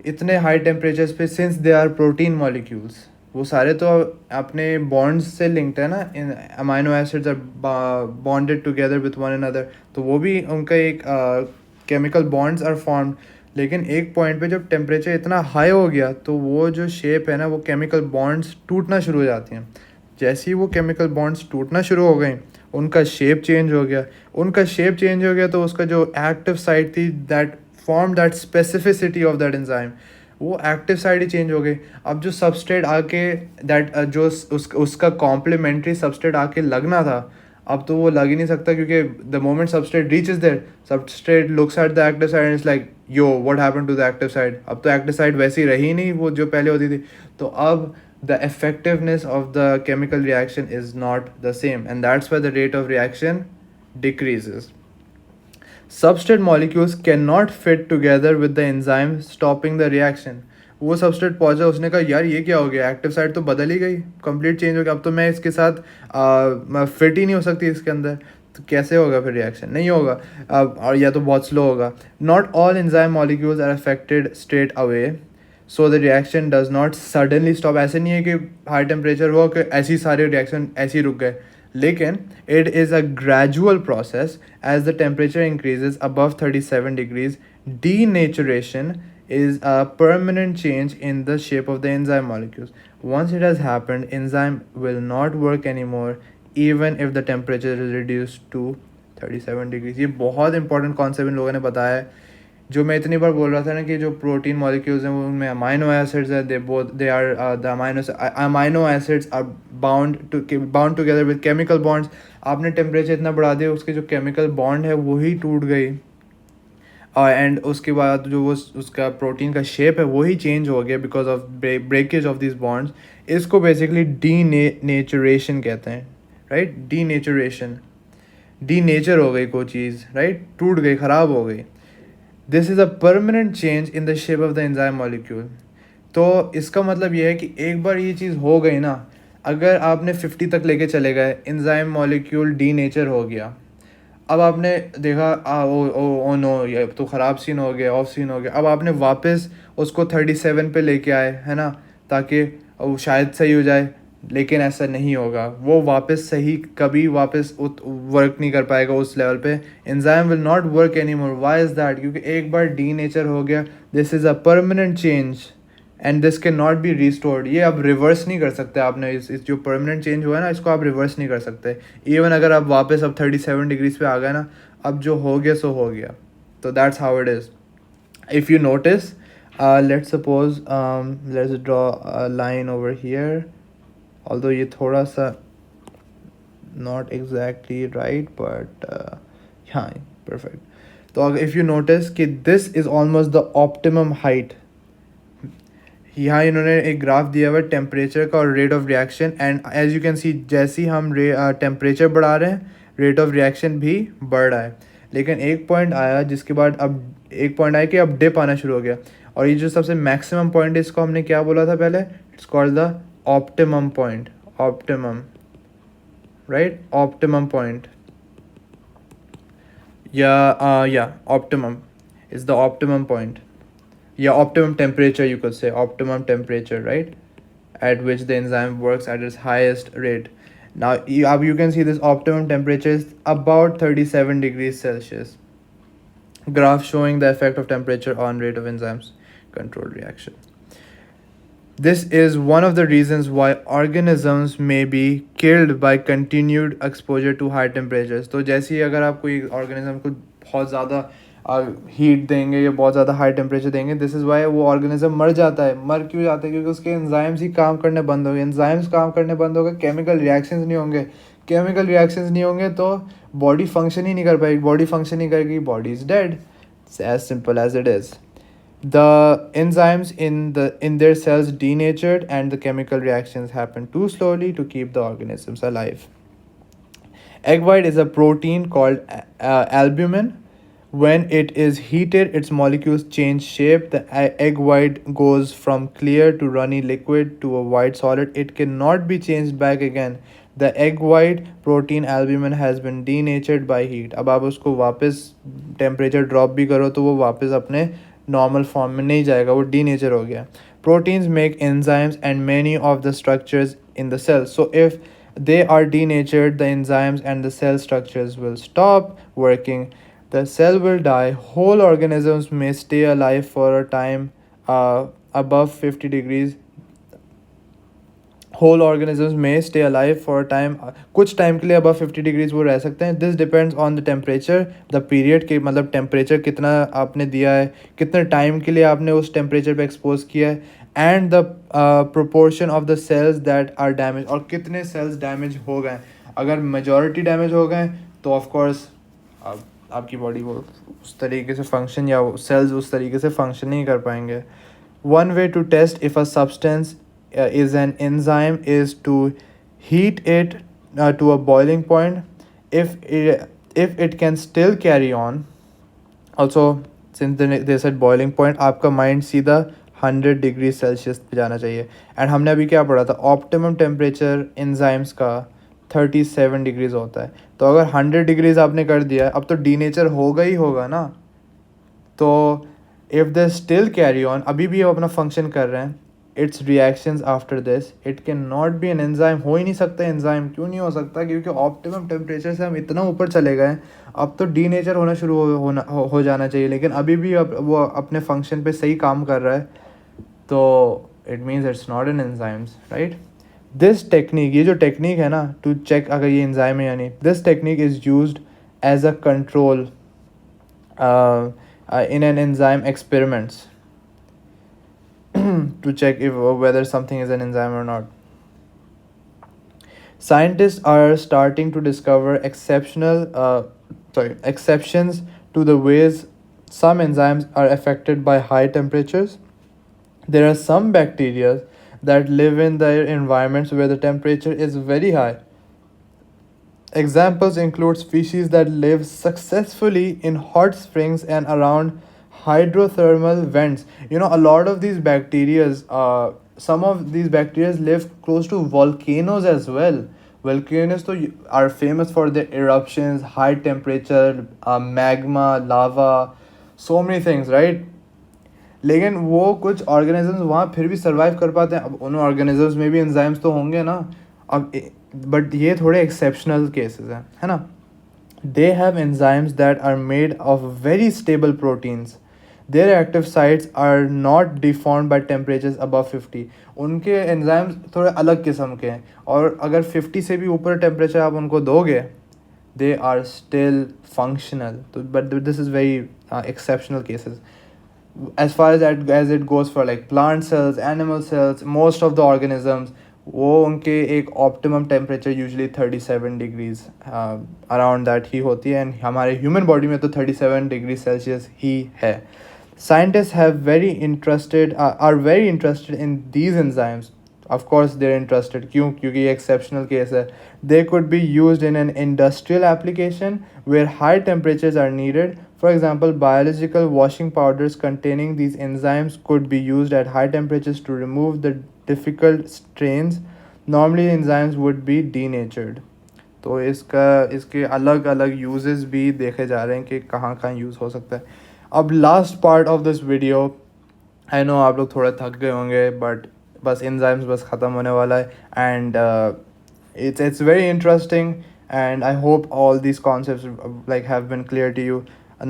इतने हाई टेम्परेचर्स पे, since they are protein molecules, वो सारे तो अपने बॉन्ड्स से लिंक्ड है ना, इन amino acids are bonded together with one another, तो वो भी उनका एक केमिकल बॉन्ड्स आर फॉर्म्ड। लेकिन एक पॉइंट पे जब टेम्परेचर इतना हाई हो गया तो वो जो शेप है ना, वो केमिकल बॉन्ड्स टूटना शुरू हो जाती हैं। जैसे ही वो केमिकल बॉन्ड्स टूटना शुरू हो गए, उनका शेप चेंज हो गया। उनका शेप चेंज हो गया तो उसका जो एक्टिव साइट थी, that form that specificity of that enzyme, वो एक्टिव साइड ही चेंज हो गई। अब जो सबस्ट्रेट आके दैट जो उसका कॉम्प्लीमेंट्री सबस्ट्रेट आके लगना था, अब तो वो लग ही नहीं सकता, क्योंकि the moment substrate reaches there, substrate looks at the active site and it's like yo what happened to the active site. अब तो एक्टिव साइड वैसी रही नहीं वो जो पहले होती थी। तो अब the effectiveness of the chemical reaction is not the same, and that's why the rate of reaction decreases. Substrate molecules cannot fit together with the enzyme stopping the reaction. वो सबस्ट्रेट पहुंचा, उसने कहा यार ये क्या हो गया, एक्टिव साइड तो बदल ही गई, कंप्लीट चेंज हो गया, अब तो मैं इसके साथ फिट ही नहीं हो सकती इसके अंदर, तो कैसे होगा फिर रिएक्शन, नहीं होगा। और या तो बहुत स्लो होगा। Not all enzyme molecules are affected straight away, so the reaction does not suddenly stop. ऐसे नहीं है कि हाई टेम्परेचर हुआ कि ऐसी सारे रिएक्शन ऐसे ही रुक गए, लेकिन it is a gradual process. As the temperature increases above 37 degrees, denaturation is a permanent change in the shape of the enzyme molecules. Once it has happened, enzyme will not work anymore even if the temperature is reduced to 37 degrees. ये बहुत important concept in लोगों ने बताया है, जो मैं इतनी बार बोल रहा था ना कि जो प्रोटीन मॉलिक्यूल्स हैं वो उनमें अमाइनो एसिड्स है, they are the amino acids are bound together with chemical bonds. आपने टेम्परेचर इतना बढ़ा दिया, उसके जो केमिकल बॉन्ड है वही टूट गई, एंड उसके बाद जो वो उसका प्रोटीन का शेप है वही चेंज हो गया because of breakage of this bonds. इसको बेसिकली डीनेचुरेशन कहते हैं, राइट, डीनेचुरेशन, डीनेचर हो गई कोई चीज़, राइट, टूट गई, ख़राब हो गई। This is a permanent change in the shape of the enzyme molecule. तो इसका मतलब ये है कि एक बार ये चीज़ हो गई ना, अगर आपने 50 तक लेके चले गए, एंजाइम मॉलिक्यूल डीनेचर हो गया, अब आपने देखा ओ नो ये तो ख़राब सीन हो गया, ऑफ सीन हो गया, अब आपने वापस उसको 37 पे लेके आए, है ना, ताकि वो शायद सही हो जाए, लेकिन ऐसा नहीं होगा, वो वापस सही कभी वापस वर्क नहीं कर पाएगा उस लेवल पे। Enzyme will not work any more. Why is that? क्योंकि एक बार डी नेचर हो गया, this is a permanent change and this can not be restored. ये अब रिवर्स नहीं कर सकते आपने, इस जो परमानेंट चेंज हुआ है ना, इसको आप रिवर्स नहीं कर सकते। इवन अगर आप वापस अब 37 डिग्रीज पे आ गए ना, अब जो हो गया सो हो गया। तो that's how it is. If you notice, let's suppose let's draw a line over here, although ये थोड़ा सा नॉट एग्जैक्टली राइट, बट हाँ परफेक्ट। तो अगर इफ़ यू नोटिस कि this is almost the optimum height, यहाँ इन्होंने एक ग्राफ दिया हुआ है टेम्परेचर का और rate of reaction, and as you can see जैसे ही हम टेम्परेचर बढ़ा रहे हैं, रेट ऑफ रिएक्शन भी बढ़ रहा है। लेकिन एक पॉइंट आया जिसके बाद अब एक पॉइंट आया कि अब डिप आना शुरू हो गया, और ये जो सबसे मैक्सिमम पॉइंट है इसको हमने क्या बोला था पहले, it's called the optimum point, optimum, right, optimum point, या optimum is the optimum point, yeah, optimum temperature, you could say optimum temperature, right, at which the enzyme works at its highest rate. Now you can see this optimum temperature is about 37 degrees Celsius. Graph showing the effect of temperature on rate of enzymes controlled reaction. This is one of the reasons why organisms may be killed by continued exposure to high temperatures. तो जैसे ही अगर आप कोई organism को बहुत ज़्यादा heat देंगे या बहुत ज़्यादा हाई टेम्परेचर देंगे, दिस इज़ वाई वो ऑर्गेनिज्म मर जाता है। मर क्यों जाता है? क्योंकि उसके एंजाइम्स ही काम करने बंद हो गए। एंजाइम्स काम करने बंद हो गए, केमिकल रिएक्शंस नहीं होंगे। केमिकल रिएक्शंस नहीं होंगे तो बॉडी फंक्शन ही नहीं कर पाएगी। बॉडी फंक्शन नहीं करेगी, body is dead. It's as simple as it is. The enzymes in their cells denatured and the chemical reactions happen too slowly to keep the organisms alive. Egg white is a protein called albumin, When it is heated, its molecules change shape. The egg white goes from clear to runny liquid to a white solid. It cannot be changed back again. The egg white protein albumin has been denatured by heat. अब आप उसको वापस temperature drop भी करो तो वो वापस अपने नॉर्मल फॉर्म में नहीं जाएगा, वो डीनेचर हो गया. Proteins make enzymes and many of the structures in the cell. So if they are denatured, the enzymes and the cell structures will stop working. The cell will die. Whole organisms may stay alive for a time above 50 degrees. Whole organisms may stay alive for a time. कुछ time के लिए above 50 degrees वो रह सकते हैं. This depends on the temperature, the period के मतलब temperature कितना आपने दिया है, कितने टाइम के लिए आपने उस temperature पे expose किया है, and the proportion of the cells that are damaged, और कितने cells damage हो गए. अगर majority damage हो गए तो of course आपकी बॉडी वो उस तरीके से फंक्शन या सेल्स उस तरीके से फंक्शन नहीं कर पाएंगे. One way to test if a substance is an enzyme is to heat it to a boiling point. If it can still carry on, also since they said boiling point, आपका mind सीधा 100 degree Celsius पे जाना चाहिए. And हमने अभी क्या पढ़ा था, ऑप्टिमम टेम्परेचर एंजाइम्स का 37 डिग्रीज होता है. तो अगर 100 डिग्रीज आपने कर दिया अब तो डीनेचर होगा ही होगा ना. तो if they still carry on, अभी भी वो अपना फंक्शन कर रहे हैं, it's reactions after this, it can not B an enzyme. हो ही नहीं सकता एंजाइम. क्यों नहीं हो सकता? क्योंकि ऑप्टिमम टेम्परेचर से हम इतना ऊपर चले गए, अब तो डीनेचर होना शुरू हो जाना चाहिए. लेकिन अभी भी अब वो अपने फंक्शन पे सही काम कर रहा है, तो it means it's not an enzymes, right. This technique, ये जो टेक्निक है ना टू चेक अगर ये एंजाइम है या नहीं, this technique is used as a control in an enzyme experiments to check if whether something is an enzyme or not. Scientists are starting to discover exceptions to the ways some enzymes are affected by high temperatures. There are some bacteria that live in their environments where the temperature is very high. Examples include species that live successfully in hot springs and around hydrothermal vents. You know, a lot of these bacteria, some of these bacteria live close to volcanoes as well. Volcanoes are famous for their eruptions, high temperature, magma, lava, so many things, right? लेकिन वो कुछ organisms वहाँ फिर भी survive कर पाते हैं. अब उन ऑर्गेनिजम्स में भी एंजाइम्स तो होंगे ना. अब बट ये थोड़े एक्सेप्शनल केसेस हैं, है ना. They have enzymes that are made of very stable proteins. Their active sites are not deformed by temperatures above 50. उनके एंजाइम्स थोड़े अलग किस्म के हैं, और अगर 50 से भी ऊपर टेम्परेचर आप उनको दोगे, दे आर स्टिल फंक्शनल. तो but this is very exceptional cases. As far as it goes for like plant cells, animal cells, most of the organisms, वो उनके एक optimum temperature usually 37 degrees around that he होती है. And हमारे human body में तो 37 degree celsius ही है. Scientist have are very interested in these enzymes. Of course they are interested. क्यों? क्योंकि ये एक्सेप्शनल केस है. They could be used in an industrial application where high temperatures are needed. For example, biological washing powders containing these enzymes could be used at high temperatures to remove the difficult stains. Normally enzymes would be denatured. तो इसके अलग अलग uses भी देखे जा रहे हैं कि कहाँ कहाँ यूज़ हो सकता है. अब last part of this video, I know आप लोग थोड़ा थक गए होंगे, बट बस एंजाइम्स बस ख़त्म होने वाला है. And it's very interesting, and I hope all these concepts like have been clear to you.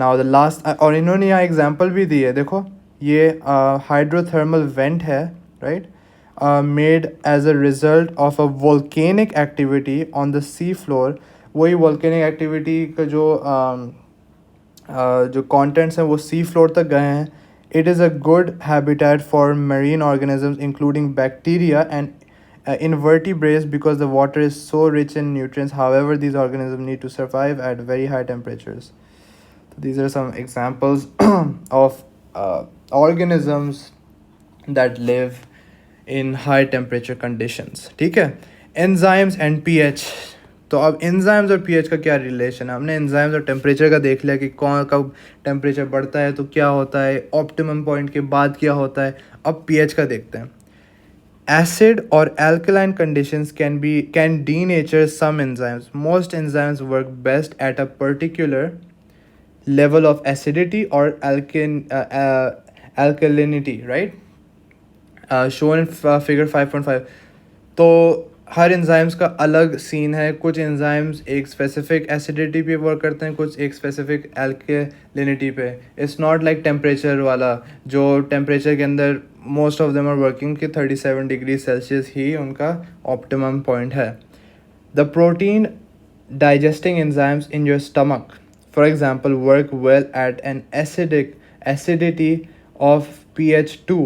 Now the last, और इन्होंने यहाँ एग्जाम्पल भी दी है. देखो ये हाइड्रोथर्मल वेंट है, right, made as a result of a volcanic activity on the sea floor. वही volcanic activity का जो कॉन्टेंट्स हैं वो सी फ्लोर तक गए हैं. It is a good habitat for marine organisms including bacteria and invertebrates because the water is so rich in nutrients. However, these organisms need to survive at very high temperatures. These are some examples of organisms that live in high temperature conditions. ठीक है. Enzymes and pH. तो अब enzymes और pH का क्या relation है? हमने enzymes और टेम्परेचर का देख लिया कि कौन कब टेम्परेचर बढ़ता है तो क्या होता है, ऑप्टिमम पॉइंट के बाद क्या होता है। अब पीएच का देखते हैं। Acid or alkaline conditions can denature some enzymes. Most enzymes work best at a particular level of acidity or alkalinity, right? Shown in figure 5.5. तो हर एंजाइम्स का अलग सीन है। कुछ एंजाइम्स एक स्पेसिफिक एसिडिटी पे वर्क करते हैं, कुछ एक स्पेसिफिक एल्केलिनिटी पे। इट्स नॉट लाइक टेम्परेचर वाला, जो टेम्परेचर के अंदर most of them are working कि 37 डिग्री सेल्सियस ही उनका ऑप्टिमम पॉइंट है। The protein digesting enzymes in your stomach, for example, work well at an acidity of pH 2,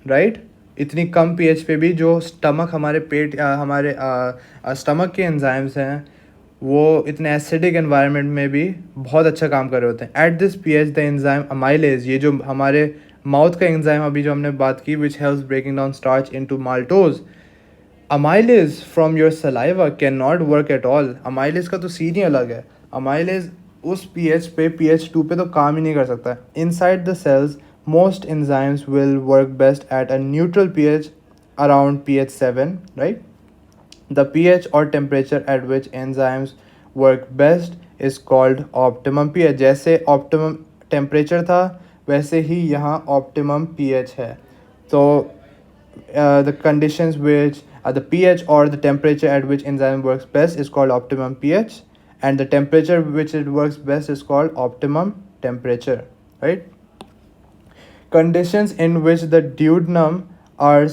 right? इतनी कम pH पे भी जो स्टमक हमारे पेट हमारे स्टमक के एंजाइम्स हैं वो इतने एसिडिक एनवायरनमेंट में भी बहुत अच्छा काम कर रहे होते हैं। At this pH the enzyme amylase, ये जो हमारे माउथ का एंजाइम अभी जो हमने बात की, which helps breaking down starch into maltose, amylase from your saliva can not work at all. Amylase का तो सीन ही अलग है। अमाइलेज उस pH पे pH 2 पे तो काम ही नहीं कर सकता। Inside the cells most enzymes will work best at a neutral pH around pH 7, right? The pH or temperature at which enzymes work best is called optimum pH. जैसे optimum temperature था वैसे ही यहाँ optimum pH है। तो the conditions which the pH or the temperature at which enzyme works best is called optimum pH, and the temperature which it works best is called optimum temperature, right? Conditions in which the duodenum are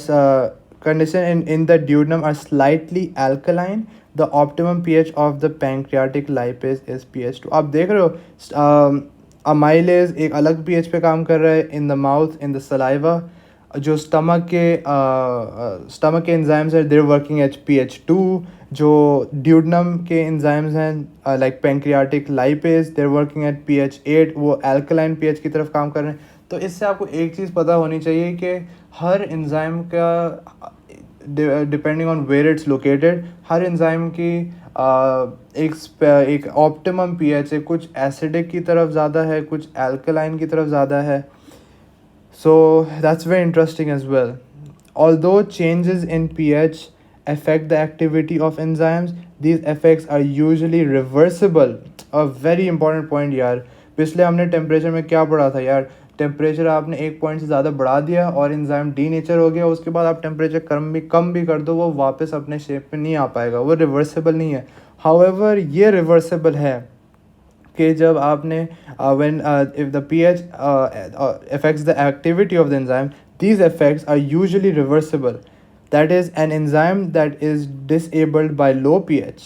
in the duodenum are slightly alkaline, the optimum pH of the pancreatic lipase is pH 2. आप देख रहे हो amylase एक अलग pH पे काम कर रहा है in the mouth, in the saliva. जो स्टमक के एंजाइम्स है देर वर्किंग एट pH 2. जो ड्यूडनम के एंजाइम्स हैं like pancreatic lipase there working at pH 8, वो एल्कलाइन pH की तरफ काम कर रहे हैं। तो इससे आपको एक चीज़ पता होनी चाहिए कि हर एंजाइम का depending on where it's located, हर एंजाइम की एक ऑप्टिमम pH है। कुछ एसिडिक की तरफ ज़्यादा है, कुछ एल्कलाइन की तरफ ज़्यादा है। So that's very interesting as well. Although changes in pH affect the activity of enzymes, these effects are usually reversible. A very important point यार। पिछले हमने टेम्परेचर में क्या पढ़ा था यार? टेम्परेचर आपने एक पॉइंट से ज़्यादा बढ़ा दिया और एंजाइम डीनेचर हो गया, उसके बाद आप टेम्परेचर कम भी कर दो, वो वापस अपने शेप में नहीं आ पाएगा, वो रिवर्सेबल नहीं है। हाउएवर ये रिवर्सेबल है कि जब आपने when if the pH affects the activity of the enzyme, these effects are usually reversible. That is, an enzyme that is disabled by low pH.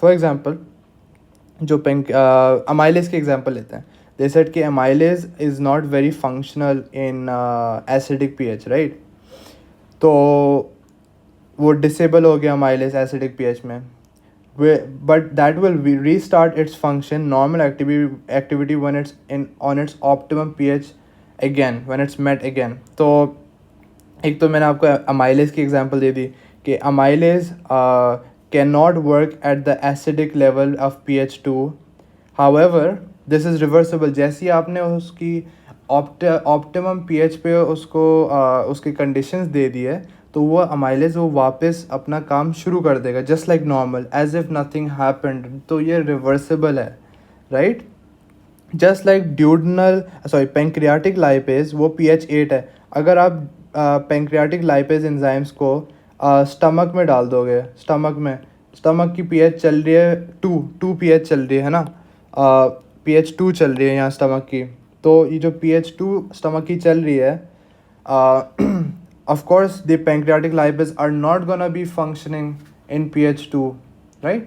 For example, जो amylase के example लेते हैं, they said कि amylase is not very functional in acidic pH, right? तो वो disable हो गया amylase acidic pH में, but that will restart its function normal activity when it's on its optimum pH again, when it's met again. तो एक तो मैंने आपको अमाइलेज की एग्जांपल दे दी कि amylase can not work at the acidic level of pH 2. However this is reversible. जैसे ही आपने उसकी ऑप्टिमम pH पे उसको उसकी कंडीशंस दे दी है तो वो अमाइलेज वो वापस अपना काम शुरू कर देगा just like normal, as if nothing happened. तो ये रिवर्सिबल है, right? Just like pancreatic lipase वो pH 8 है। अगर आप पेंक्रियाटिक लाइपेज एंजाइम्स को स्टमक में डाल दोगे, स्टमक की pH चल रही है 2 pH चल रही है ना, pH 2 चल रही है यहाँ स्टमक की। तो ये जो pH 2 स्टमक की चल रही है, of course the pancreatic lipase are not gonna be functioning in pH 2, right?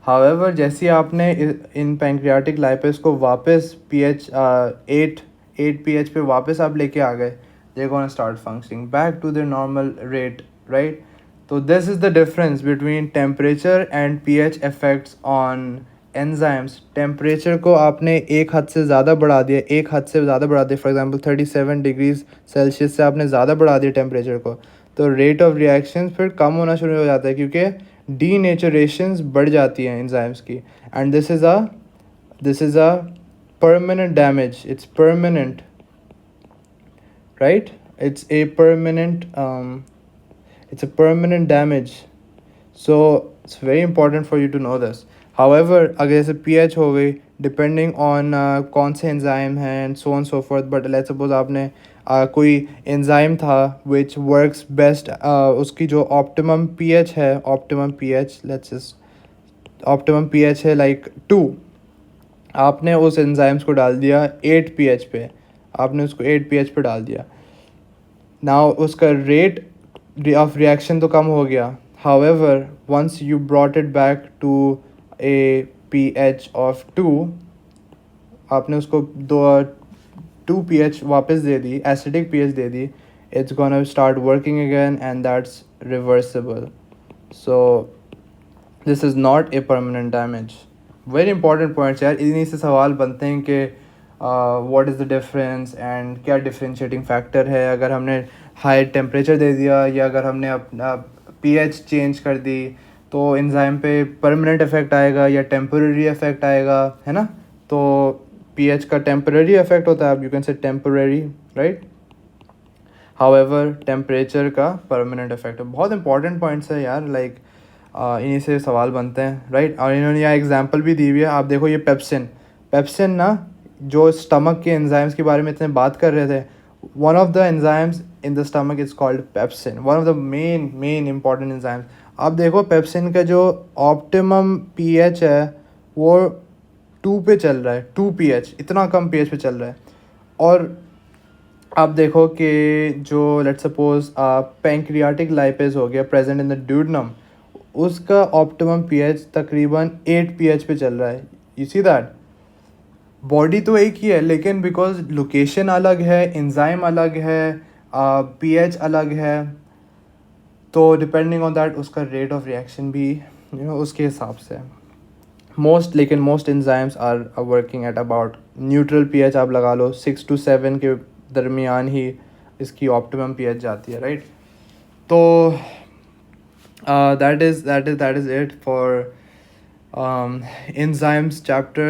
However, जैसे आपने इन pancreatic lipase को वापस pH 8 pH पे वापस आप लेके आ गए, they're gonna start functioning back to their normal rate, right? So this is the difference between temperature and pH effects on enzymes. Temperature को आपने एक हद से ज़्यादा बढ़ा दिया, एक हद से ज़्यादा बढ़ा दिया, फॉर एग्जांपल 37 डिग्रीज सेल्सियस से आपने ज़्यादा बढ़ा दिया टेम्परेचर को, तो रेट ऑफ रिएक्शन फिर कम होना शुरू हो जाता है क्योंकि डीनेचरेशंस बढ़ जाती हैं एंजाइम्स की, and this is a permanent damage. It's permanent, right? It's a permanent it's a permanent damage. So it's very important for you to know this. However, अगर जैसे pH हो गई, depending on कौन से enzyme हैं and so on so forth, but let's suppose आपने कोई enzyme था which works best, उसकी जो optimum pH है, optimum pH, optimum pH है like 2, आपने उस एंजाइम्स को डाल दिया 8 pH पे, आपने उसको 8 pH पे डाल दिया। नाउ उसका रेट ऑफ रिएक्शन तो कम हो गया, however once you brought it back to a pH of 2, आपने उसको 2 pH वापस दे दी, एसिडिक pH दे दी, it's gonna start working again and that's reversible. So this is not a permanent damage. Very important points यार, इन्हीं से सवाल बनते हैं कि what is the difference and क्या डिफरेंशिएटिंग फैक्टर है अगर हमने हाई टेम्परेचर दे दिया या अगर हमने अपना pH चेंज कर दी, तो एंजाइम पे परमानेंट इफेक्ट आएगा या टेम्पररी इफेक्ट आएगा, है ना? तो pH का टेम्पररी इफेक्ट होता है, you can say temporary, right? However temperature का परमानेंट इफेक्ट है. बहुत इंपॉर्टेंट पॉइंट्स है यार, लाइक इन्हीं से सवाल बनते हैं, राइट? और इन्होंने यहाँ एग्जांपल भी दी हुई है, आप देखो ये पेप्सिन ना, जो स्टमक के एंजाइम्स के बारे में इतने बात कर रहे थे, one of the enzymes in the stomach is called pepsin, one of the main important enzymes. आप देखो पेप्सिन का जो ऑप्टिमम pH है वो 2 पे चल रहा है, 2 pH, इतना कम pH पे चल रहा है. और आप देखो कि जो लेट्स सपोज पैंक्रियाटिक लाइपेज हो गया प्रेजेंट इन द ड्यूडनम, उसका ऑप्टिमम pH तकरीबन 8 pH पे चल रहा है. यू सी दैट बॉडी तो एक ही है, लेकिन बिकॉज लोकेशन अलग है, एंजाइम अलग है, pH अलग है, तो डिपेंडिंग ऑन दैट उसका रेट ऑफ रिएक्शन भी उसके हिसाब से. लेकिन most enzymes are working at about neutral pH, आप लगा लो 6 to 7 के दरमियान ही इसकी ऑप्टिमम pH जाती है, राइट? तो that is it for enzymes chapter,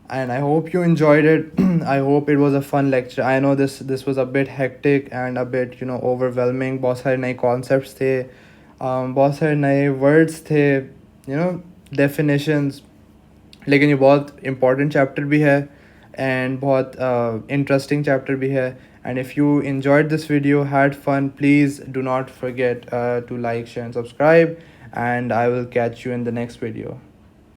and I hope you enjoyed it. I hope it was a fun lecture. I know this was a bit hectic and a bit overwhelming. बहुत सारे नए concepts थे, बहुत सारे नए words थे, definitions, लेकिन ये बहुत important chapter भी है and बहुत interesting chapter भी है. And if you enjoyed this video, had fun, please do not forget to like, share and subscribe, and I will catch you in the next video.